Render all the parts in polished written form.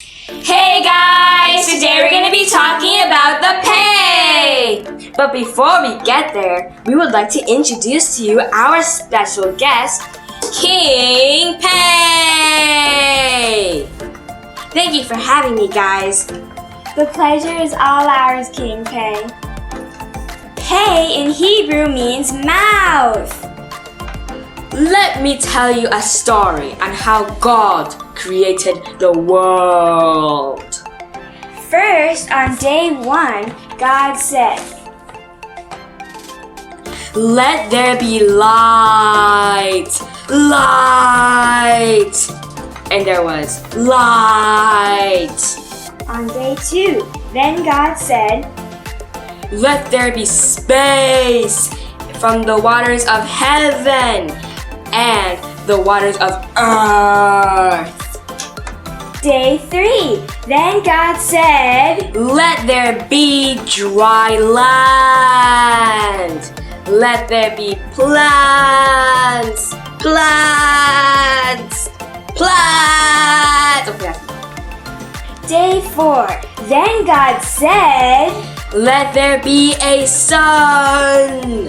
Hey guys! Today we're going to be talking about the pay! But before we get there, we would like to introduce to you our special guest, King Pei! Thank you for having me, guys. The pleasure is all ours, King Pei. Pei in Hebrew means mouth. Let me tell you a story on how God created the world. First, on day 1, God said, "Let there be light, light." And there was light. On day 2, then God said, "Let there be space from the waters of heaven and the waters of earth." Day 3, then God said, "Let there be dry land. Let there be plants, plants, plants." Okay. Day 4, then God said, "Let there be a sun,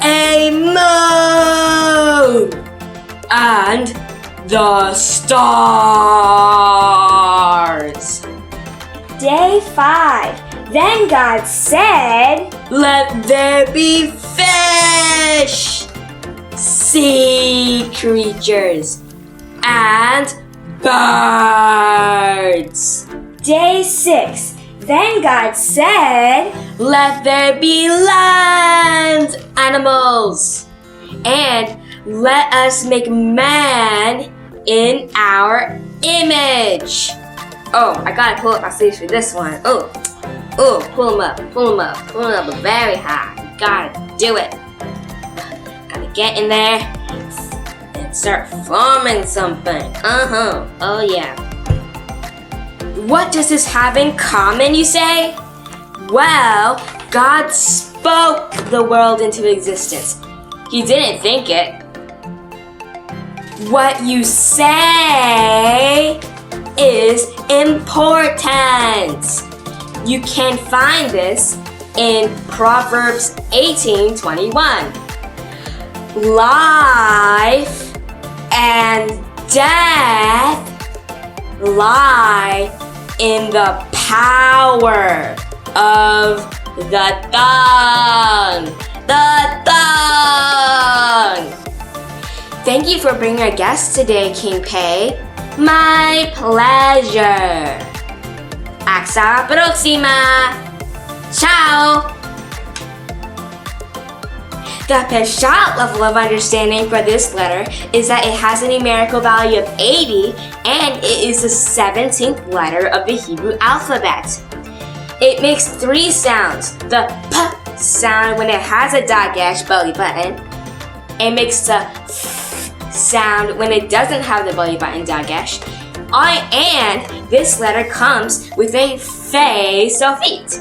a moon, and the stars." Day 5, then God said, "Let there be fish, sea creatures, and birds." Day 6, then God said, "Let there be land animals, and let us make man in our image." Oh, I gotta pull up my sleeves for this one. Oh, pull them up very high. You gotta do it. Gotta get in there and start forming something. Oh yeah. What does this have in common, you say? Well, God spoke the world into existence. He didn't think it. What you say is important. You can find this in Proverbs 18:21. Life and death lie in the power of the tongue. The tongue! Thank you for bringing our guest today, King Pei. My pleasure. Hasta la próxima. Ciao. The Peshat level of understanding for this letter is that it has a numerical value of 80 and it is the 17th letter of the Hebrew alphabet. It makes 3 sounds. The P sound when it has a dagesh belly button. It makes the F sound when it doesn't have the belly button dagesh. And this letter comes with a Fe Sofit.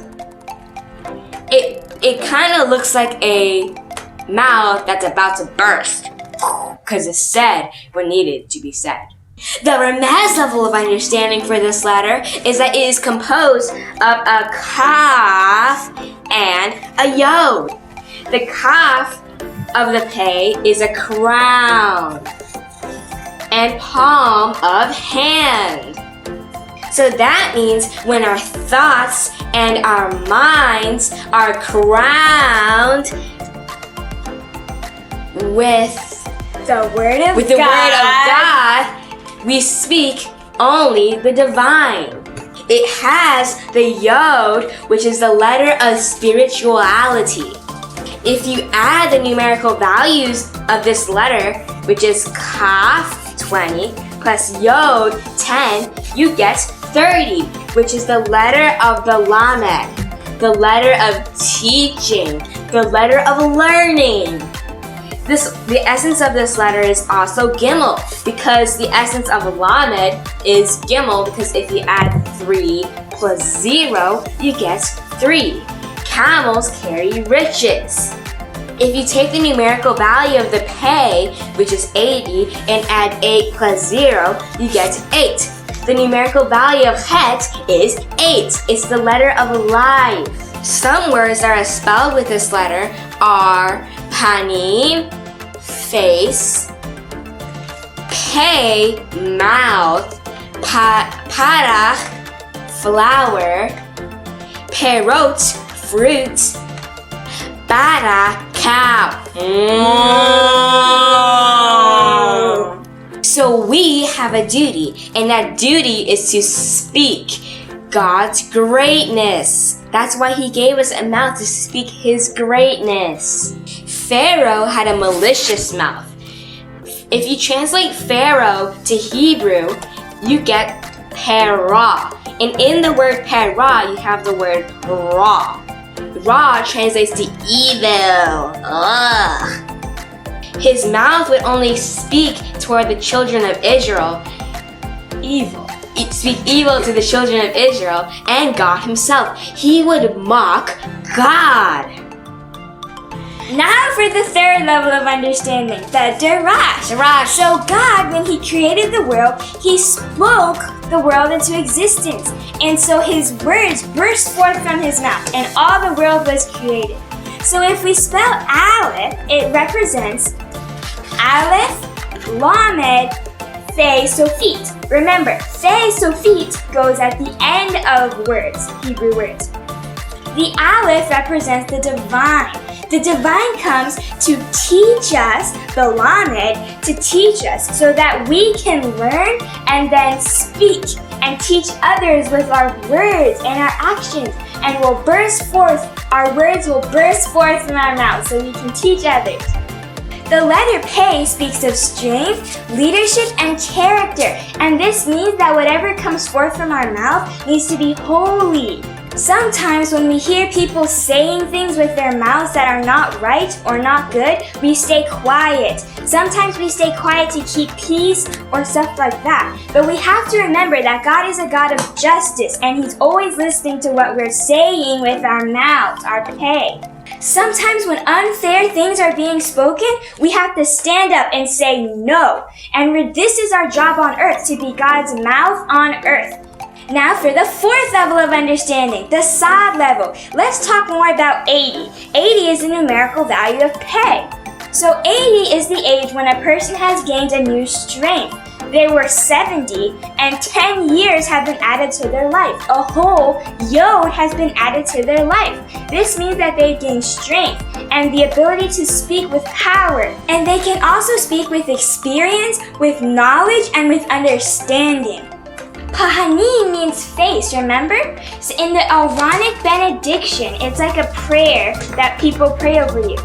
It kind of looks like a mouth that's about to burst because it's said what needed to be said. The Ramaz level of understanding for this letter is that it is composed of a kaf and a yod. The kaf of the Pei is a crown and palm of hand. So that means when our thoughts and our minds are crowned with the Word of the Word of God, we speak only the divine. It has the Yod, which is the letter of spirituality. If you add the numerical values of this letter, which is Kaf 20 plus Yod 10, you get 30, which is the letter of the Lamed, the letter of teaching, the letter of learning. The essence of this letter is also Gimel, because the essence of Lamed is Gimel, because if you add 3 plus 0, you get 3. Camels carry riches. If you take the numerical value of the Pei, which is 80, and add 8 plus 0, you get 8. The numerical value of het is 8. It's the letter of life. Some words that are spelled with this letter are panim, face, pei, mouth, parach, flower, perot, fruit, bara, cow. So we have a duty, and that duty is to speak God's greatness. That's why he gave us a mouth to speak his greatness. Pharaoh had a malicious mouth. If you translate Pharaoh to Hebrew, you get Perah. And in the word Perah, you have the word Ra. Ra translates to evil. Ugh. His mouth would only speak toward the children of Israel. Evil. Speak evil to the children of Israel and God himself. He would mock God. Now for the third level of understanding, the Darash. So God, when he created the world, he spoke the world into existence. And so his words burst forth from his mouth, and all the world was created. So if we spell Aleph, it represents Aleph, Lamed, Fe, Sofit. Remember, Fe, Sofit goes at the end of words, Hebrew words. The Aleph represents the divine. The divine comes to teach us, the Lamed, to teach us so that we can learn and then speak and teach others with our words and our actions. And we'll burst forth, our words will burst forth from our mouths so we can teach others. The letter Pei speaks of strength, leadership, and character. And this means that whatever comes forth from our mouth needs to be holy. Sometimes when we hear people saying things with their mouths that are not right or not good, we stay quiet. Sometimes we stay quiet to keep peace or stuff like that. But we have to remember that God is a God of justice, and he's always listening to what we're saying with our mouths, our Pei. Sometimes when unfair things are being spoken, we have to stand up and say no. And this is our job on earth, to be God's mouth on earth. Now for the fourth level of understanding, the Sod level. Let's talk more about 80. 80 is the numerical value of Pei. So 80 is the age when a person has gained a new strength. They were 70 and 10 years have been added to their life. A whole yod has been added to their life. This means that they've gained strength and the ability to speak with power. And they can also speak with experience, with knowledge, and with understanding. Pahanim means face, remember? So in the Aaronic benediction, it's like a prayer that people pray over you.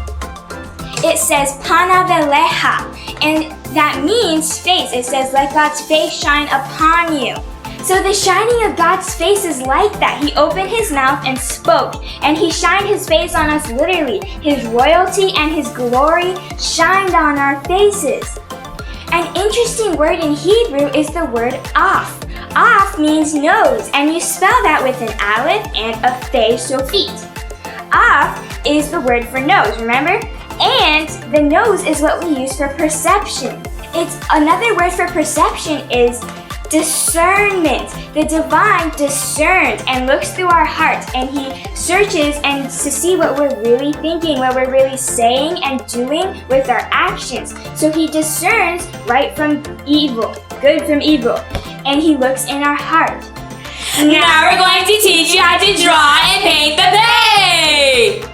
It says Panav Elecha, and that means face. It says, let God's face shine upon you. So the shining of God's face is like that. He opened his mouth and spoke, and he shined his face on us literally. His royalty and his glory shined on our faces. An interesting word in Hebrew is the word af. Af means nose, and you spell that with an aleph and a Fe Sofit. Af is the word for nose, remember? And the nose is what we use for perception. It's another word for perception is discernment. The divine discerns and looks through our hearts, and he searches and to see what we're really thinking, what we're really saying and doing with our actions. So he discerns right from evil, good from evil, and he looks in our heart. Now we're going to teach you how to draw and paint the Pei!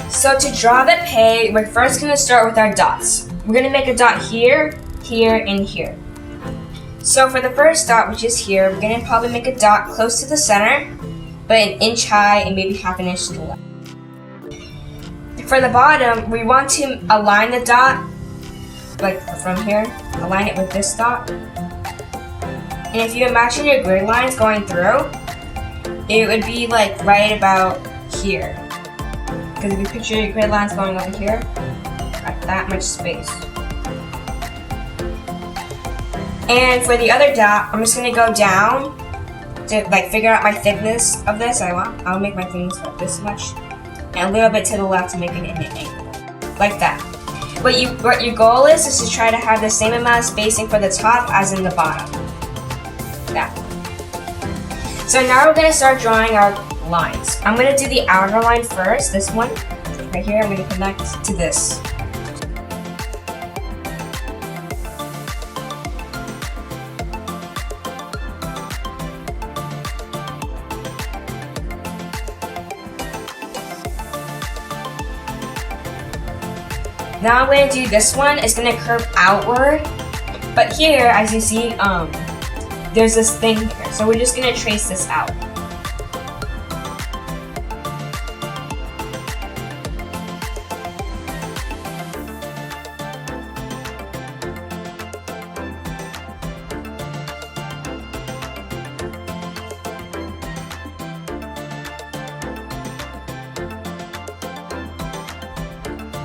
So to draw the Pei, we're first going to start with our dots. We're going to make a dot here, here, and here. So for the first dot, which is here, we're going to probably make a dot close to the center, but an inch high and maybe half an inch to the left. For the bottom, we want to align the dot, like from here, align it with this dot. And if you imagine your grid lines going through, it would be like right about here. Because if you picture your grid lines going over here, like that much space. And for the other dot, I'm just gonna go down to like figure out my thickness of this. I'll make my thickness about this much, and a little bit to the left to make it an angle, like that. what your goal is to try to have the same amount of spacing for the top as in the bottom. That. So now we're gonna start drawing our lines. I'm gonna do the outer line first, this one. Right here, I'm gonna connect to this. Now I'm going to do this one. It's going to curve outward. But here, as you see, there's this thing here. So we're just going to trace this out.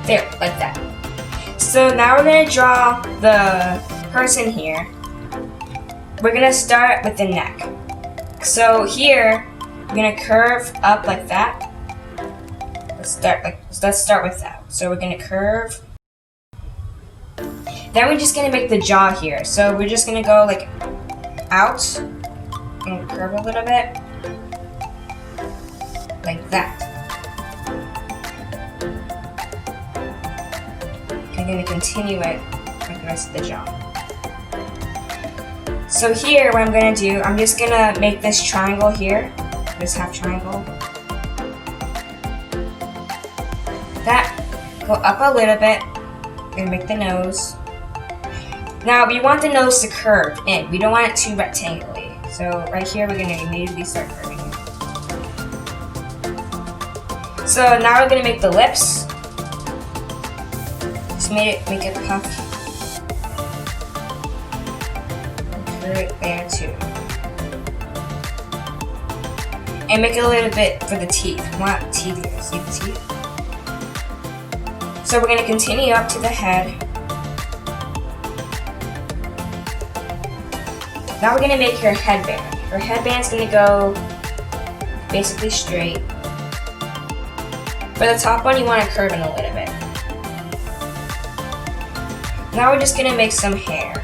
There, like that. So now we're gonna draw the person here. We're gonna start with the neck. So here, we're gonna curve up like that. Let's start with that. So we're gonna curve. Then we're just gonna make the jaw here. So we're just gonna go like out and curve a little bit. Like that. I'm going to continue it with the rest of the jaw. So here, what I'm going to do, I'm just going to make this triangle here, this half triangle. That, go up a little bit, going to make the nose. Now, we want the nose to curve in. We don't want it too rectangly. So right here, we're going to immediately start curving it. So now we're going to make the lips. Make it puff. Curve it there too. And make it a little bit for the teeth. We want teeth here. See the teeth? So we're going to continue up to the head. Now we're going to make her headband. Her headband's going to go basically straight. For the top one, you want to curve in a little bit. Now we're just gonna make some hair.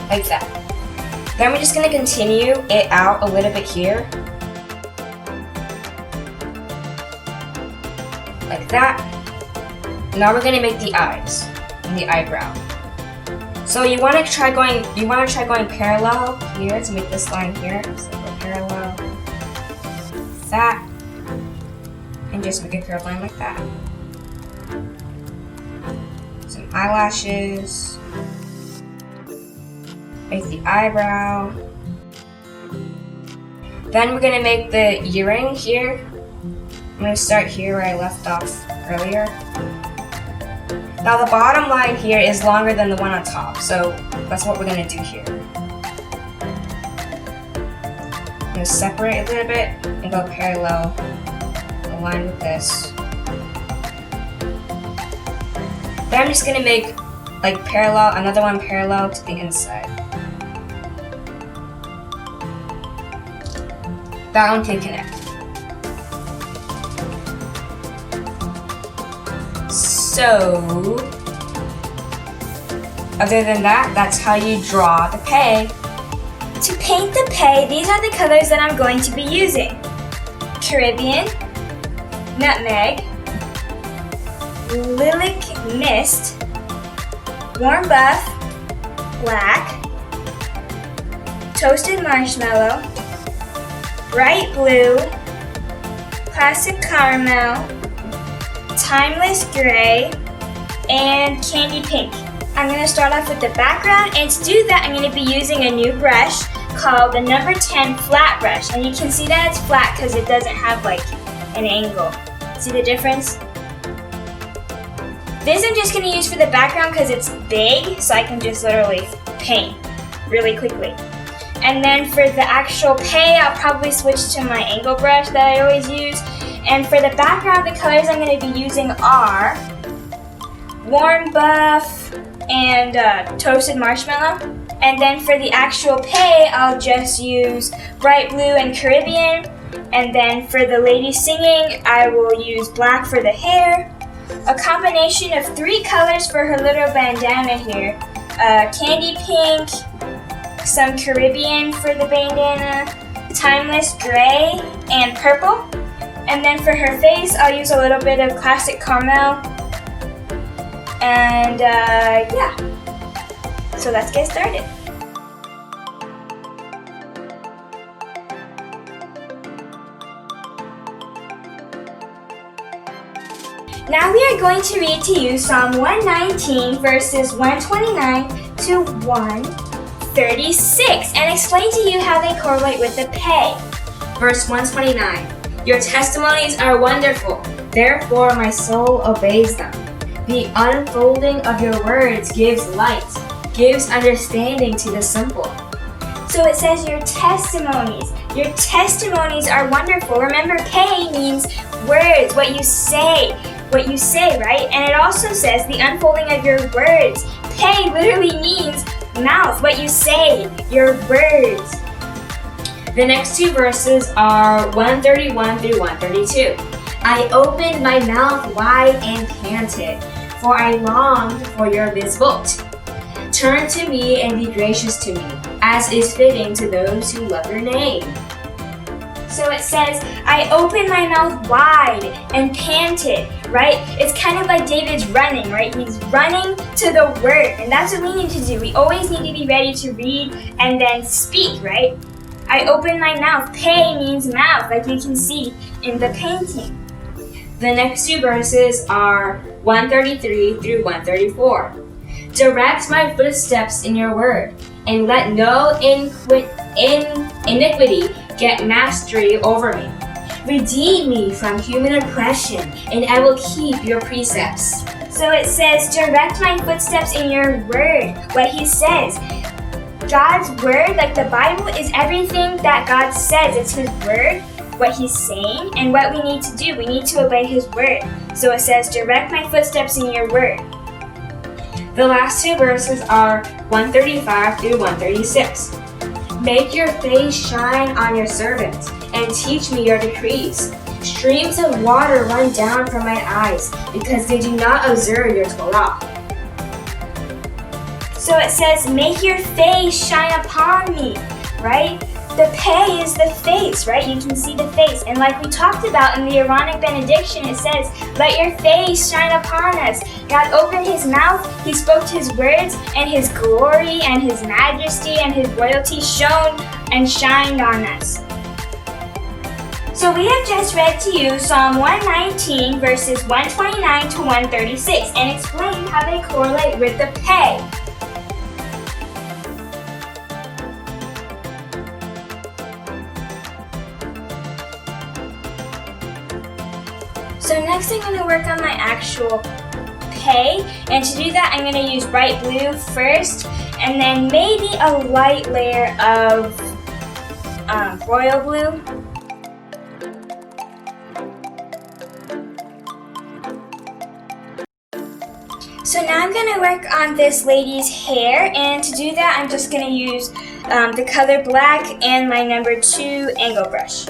Like that. Then we're just gonna continue it out a little bit here. Like that. Now we're gonna make the eyes and the eyebrow. So you wanna try going parallel here to make this line here. So go parallel. That. And just make a curved line like that. Some eyelashes, make the eyebrow. Then we're gonna make the earring here. I'm gonna start here where I left off earlier. Now the bottom line here is longer than the one on top, so that's what we're gonna do here. I'm gonna separate a little bit and go parallel, align with this. Then I'm just gonna make like another one parallel to the inside. That one can connect. So, other than that, that's how you draw the pay. To paint the pay, these are the colors that I'm going to be using. Caribbean, Nutmeg, Lilac Mist, Warm Buff, Black, Toasted Marshmallow, Bright Blue, Classic Caramel, Timeless Gray, and Candy Pink. I'm going to start off with the background, and to do that I'm going to be using a new brush called the number 10 flat brush, and you can see that it's flat because it doesn't have like an angle. See the difference? This I'm just going to use for the background because it's big, so I can just literally paint really quickly. And then for the actual pay, I'll probably switch to my angle brush that I always use. And for the background, the colors I'm going to be using are Warm Buff and Toasted Marshmallow. And then for the actual pay, I'll just use Bright Blue and Caribbean. And then for the lady singing, I will use black for the hair. A combination of 3 colors for her little bandana here. Candy pink, some Caribbean for the bandana, timeless gray, and purple. And then for her face, I'll use a little bit of classic caramel. And yeah, so let's get started. Now we are going to read to you Psalm 119 verses 129 to 136 and explain to you how they correlate with the pay. Verse 129. Your testimonies are wonderful, therefore my soul obeys them. The unfolding of your words gives light, gives understanding to the simple. So it says your testimonies. Your testimonies are wonderful. Remember, pay means words, what you say, right? And it also says the unfolding of your words. Pay literally means mouth, what you say, your words. The next 2 verses are 131 through 132. I opened my mouth wide and panted, for I longed for your mitzvot. Turn to me and be gracious to me, as is fitting to those who love your name. So it says, I opened my mouth wide and panted, right? It's kind of like David's running, right? He's running to the word, and that's what we need to do. We always need to be ready to read and then speak, right? I opened my mouth. Pay means mouth, like you can see in the painting. The next 2 verses are 133 through 134. Direct my footsteps in your word, and let no iniquity get mastery over me. Redeem me from human oppression, and I will keep your precepts. So it says, direct my footsteps in your word, what he says. God's word, like the Bible, is everything that God says. It's his word, what he's saying, and what we need to do. We need to obey his word. So it says, direct my footsteps in your word. The last 2 verses are 135 through 136. Make your face shine on your servant, and teach me your decrees. Streams of water run down from my eyes, because they do not observe your Torah. So it says, make your face shine upon me, right? The pay is the face, right? You can see the face. And like we talked about in the Aaronic benediction, it says, let your face shine upon us. God opened his mouth, he spoke his words, and his glory and his majesty and his royalty shone and shined on us. So we have just read to you Psalm 119 verses 129 to 136 and explained how they correlate with the pay. So next I'm going to work on my actual pay, and to do that I'm going to use bright blue first, and then maybe a light layer of royal blue. So now I'm going to work on this lady's hair, and to do that I'm just going to use the color black and my number 2 angle brush.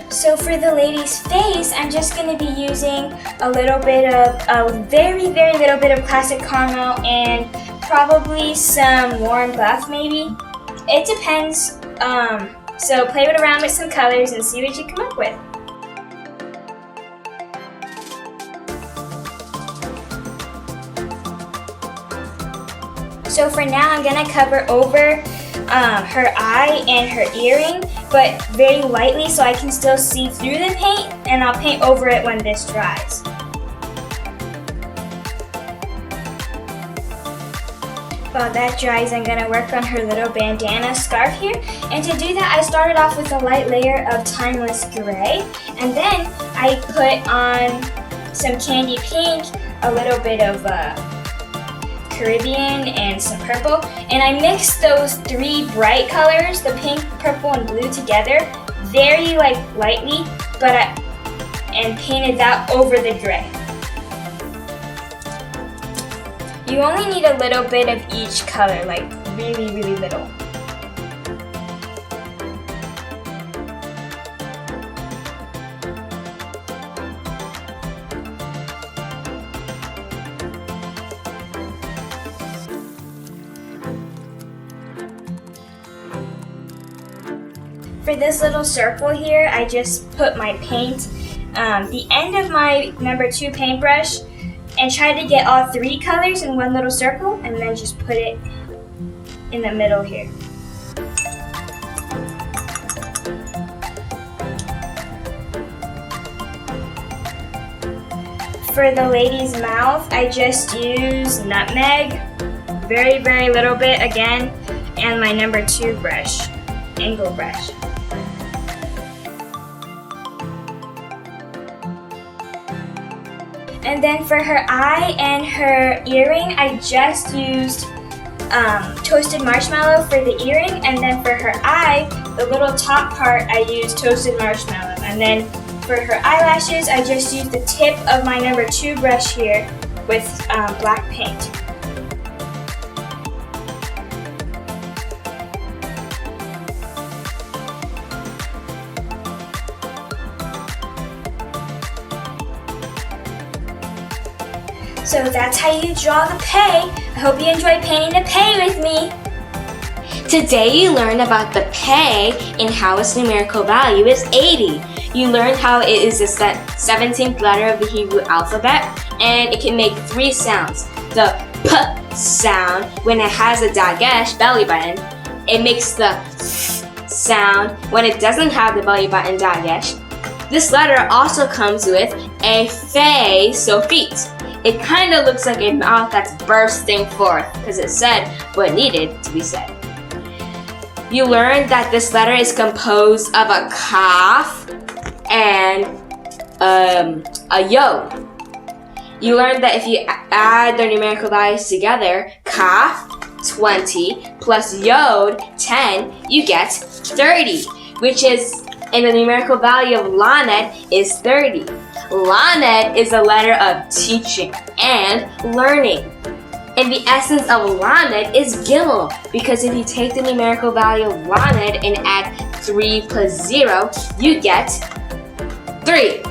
So for the lady's face, I'm just going to be using a little bit of, a very little bit of classic caramel and probably some warm buff maybe. It depends. So play around with some colors and see what you come up with. So for now, I'm going to cover over her eye and her earring, but very lightly so I can still see through the paint, and I'll paint over it when this dries. While that dries, I'm going to work on her little bandana scarf here, and to do that I started off with a light layer of timeless gray, and then I put on some candy pink, a little bit of Caribbean, and some purple, and I mixed those 3 bright colors, the pink, purple, and blue together very lightly, and painted that over the gray. You only need a little bit of each color, like really, really little. For this little circle here, I just put my paint, the end of my number 2 paintbrush, and try to get all 3 colors in one little circle, and then just put it in the middle here. For the lady's mouth, I just use nutmeg, very, very little bit again, and my number 2 brush, angle brush. And then for her eye and her earring, I just used toasted marshmallow for the earring, and then for her eye, the little top part, I used toasted marshmallow. And then for her eyelashes, I just used the tip of my number 2 brush here with black paint. So that's how you draw the pay. I hope you enjoyed painting the pay with me. Today you learned about the pay and how its numerical value is 80. You learned how it is the 17th letter of the Hebrew alphabet, and it can make 3 sounds. The P sound when it has a dagesh, belly button. It makes the F sound when it doesn't have the belly button dagesh. This letter also comes with a fe, so feet. It kind of looks like a mouth that's bursting forth because it said what needed to be said. You learned that this letter is composed of a kaf and a yod. You learned that if you add their numerical values together, kaf, 20, plus yod, 10, you get 30, which is, and the numerical value of lamed is 30. Lamed is a letter of teaching and learning. And the essence of lamed is gimel, because if you take the numerical value of lamed and add 3 plus 0, you get 3.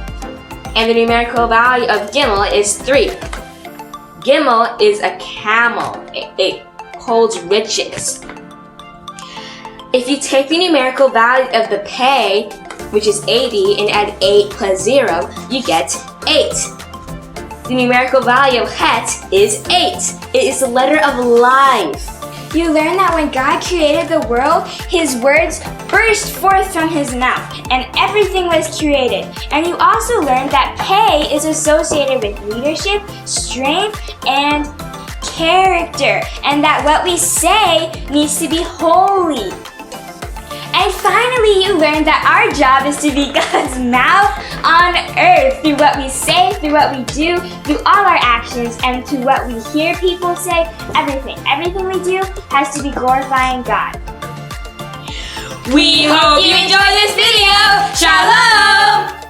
And the numerical value of gimel is 3. Gimel is a camel. It holds riches. If you take the numerical value of the pay, which is 80, and add 8 plus 0, you get 8. The numerical value of het is 8. It is the letter of life. You learn that when God created the world, His words burst forth from His mouth, and everything was created. And you also learned that pay is associated with leadership, strength, and character, and that what we say needs to be holy. And finally, you learned that our job is to be God's mouth on earth through what we say, through what we do, through all our actions, and through what we hear people say. Everything we do has to be glorifying God. We hope you enjoyed this video. Shalom!